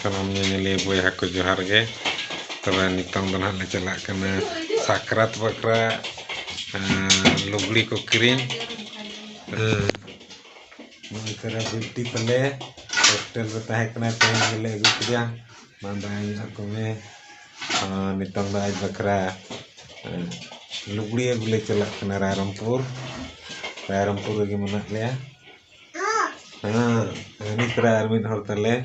सानाम नेले बयहा को जोहार गे तबे नितंग दो ले चला कना साकरात बकरा लुगड़ी को किरिंग नोकरा बिल्टी तले होस्टेल रे ताहे कना तेन गेले अगु किया मांदाई को में नितंग दा आज बकरा लुगड़ी अगुले चला कना रायरंगपुर गे मना ले ini kira Armin Hortale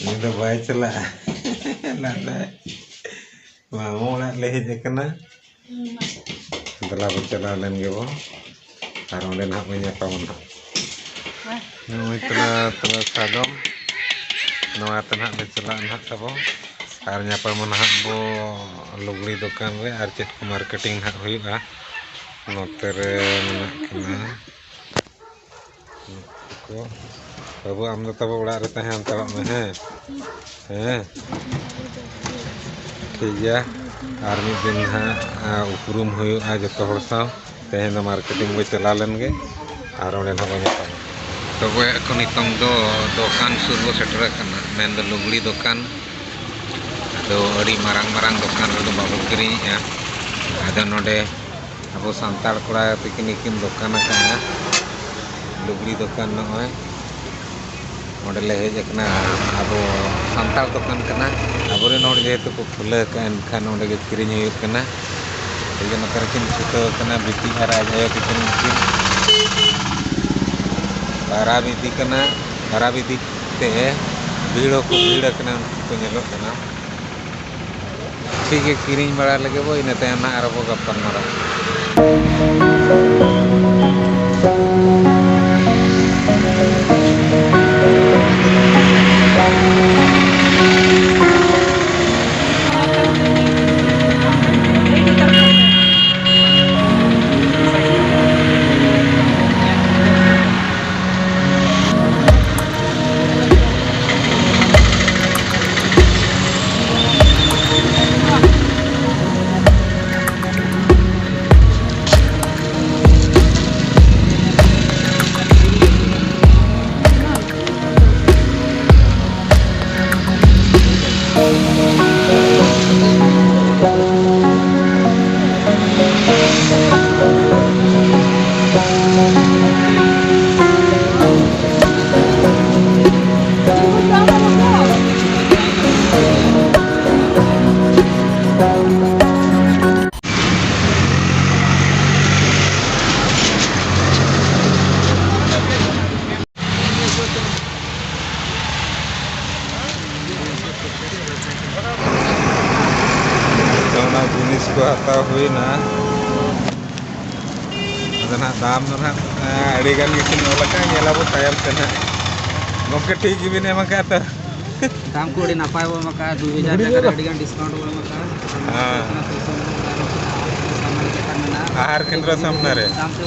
ini udah baik celah nada mau nak leh je kena setelah berjalan lain gebo karena lain hak menyapa mana ini telah sadom nawa tanah berjalan hak sabo karena apa mana hak bo lugli dokan we arcet marketing hak huyuga notere mana kena बाबू आम तब उड़ा रहता है अंतर में हैं ठीक है आर्मी दिन उपरूम हुआ जो साव तेहन मार्केटिंग में चला लेंगे और तब नितंग दुकान सुर बो सेटर मेन लुगड़ी दुकान मारंग मारंग दुकान रे बाबू किरिया आदो नोडे अब सानताड़ कोड़ा तकिन दुकान लुगड़ी दुकान नॉय ले हेजना अब सानताड़ दुकान करना अब जेहेतु को खुले खान किरिंग होना नोकिन छुटा बीती और आज किचन बारा बीती भीड़ को भीड़ को नेलोना ठीक है किरिंग बड़ा लगे वो इन तयम ना बो गप्पा मारा जिनिस को हताव हुई ना दाम अड़ीगान गिन तायम से ना गमके ठीक गिबिन एमका तो दाम को अड़ी नापाय बो मका 2000 टाका अड़ीगान डिस्काउंट बो मका आहार केंद्र सामने रे दाम से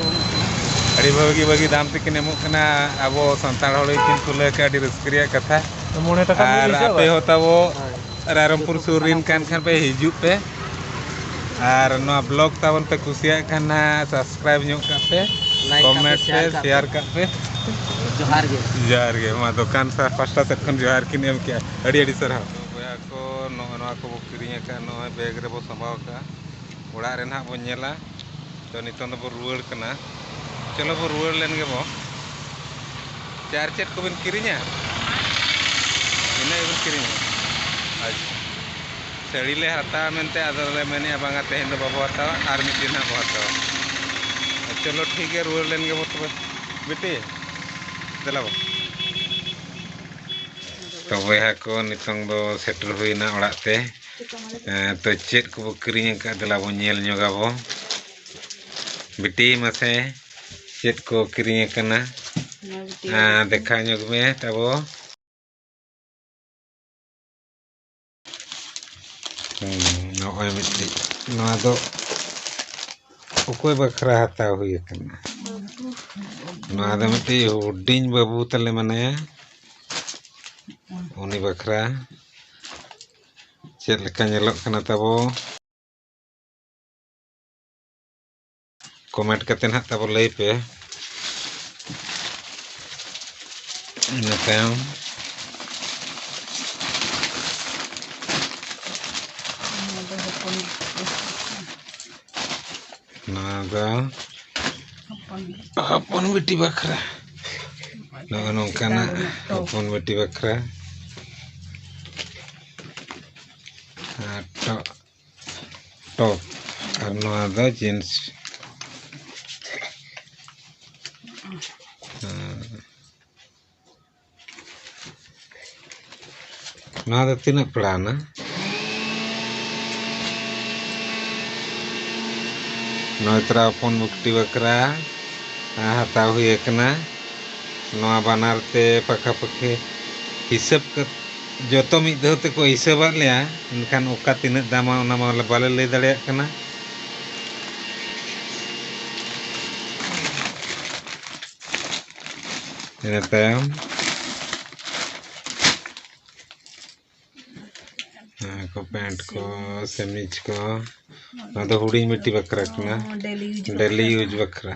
अड़ी भागी भागी दाम तकिन एमो कना अब संताड़ होड़ किन खुले का अड़ी रस्क्रिया कथा 9 टाका और आपे होता वो रायरंगपुर सुरिन कान खान पे हिजु पे और ना ब्लॉग तावन पे कुसिया खाना सब्सक्राइब न्योक का पे कमेंट पे शेयर का पे जोहार गे मा दुकान सा पास्ता से खन जोहार किन एम के अड़ी अड़ी सर बया को नोआ को किरिया का नो बैग रे बो संभाव का ओड़ा रे ना बो नेला तो नितन बो रुवाड़ कना चलो बो रुवाड़ लेन गे बो चार चेट को बिन किरिया इना बिन किरिया अच्छा सड़ी ले हता मेनते आदले मेने बांगा तेहन दो बाबू हता और मिद दिन बो हता चलो ठीक है रुवाड़ लेन गे बो तबे बेटी देलाबो तो बया को नितंग दो सेटल हुईना ओड़ाते तो चेत को किरिंग का देलाबो नेल ᱧᱚᱜᱟबो बेटी मासे चेत को किरिंग कना देखा ᱧᱚᱜ में तबो नॉय मिट्टी नॉ दो ओकोय बखरा हता हुई कना नॉ दो मिट्टी हुडिंग बाबू तले माने उनी बखरा चेत लेका नेलोक कना तबो कमेंट करते ना तब लई पे Naga hapon beti bakra nongkana hapon beti bakra top karena ada jeans ada tina pelana Noitra pun bukti bakra tahu ya kena noa banar te pakha-pakhe hisab ke joto mid dau te ko hisabat le enkan oka tinak dama ona ma bale lay dareyak kana ina tayam ko pant ko semiz ko ada huding mitti bakra kena daily use bakra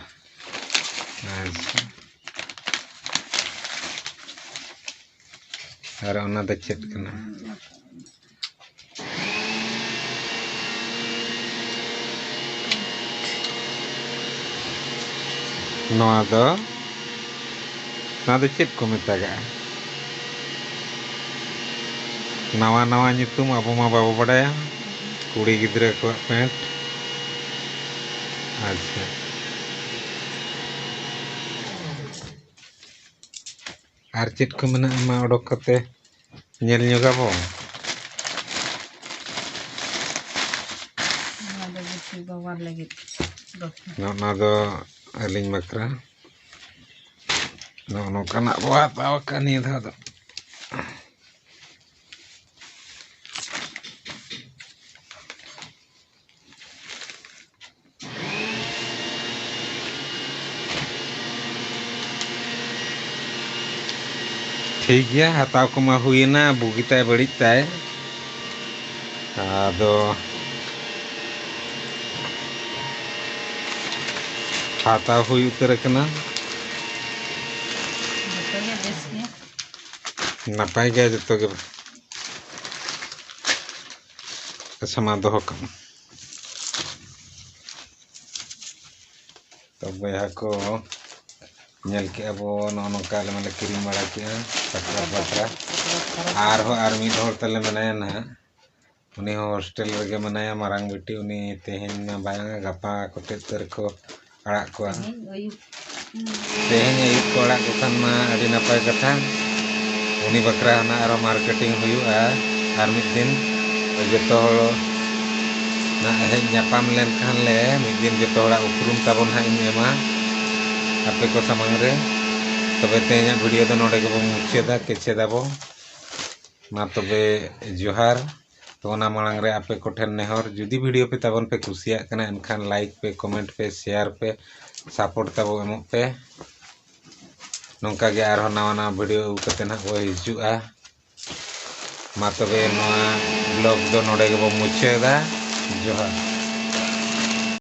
ara ona da chet kena noa do chet ko metaga nawa nyutum abo ma babo badaya kuri gidra ko pant acha ar chet ko mena ma odok kate nyel nyogabo na do aling makra no kana buat awakan ni do ठीक गया हताव को मा हुईना बुगिताय बड़िताय आदो हताव हुई उतर कना नपाय गया जतो के समा दोह कम तो बया को nyel ke abo nono kale male kirim bada ke patra ar ho ar mid hor tale manaya na uni hostel rege manaya marang biti uni tehen na banga gapa kote ter ko arak ko tehen ayut ko arak ko kan ma adi napay katha uni bakra na aro marketing huyuga ar mid din joto holo na hej nyapam len kan le mid din joto hora uprum tabon ha ini ema ape ko samangre tobe tenya video do node ko mucheda kecheda bo ma tobe johar to ona malang re ape ko then nehor judi video pe tabon pe kusiya kana enkhan like pe comment pe share pe support tabo emok pe nongka ge arho nawa video ukate na bo hijua ma tobe noa vlog do node ko mucheda johar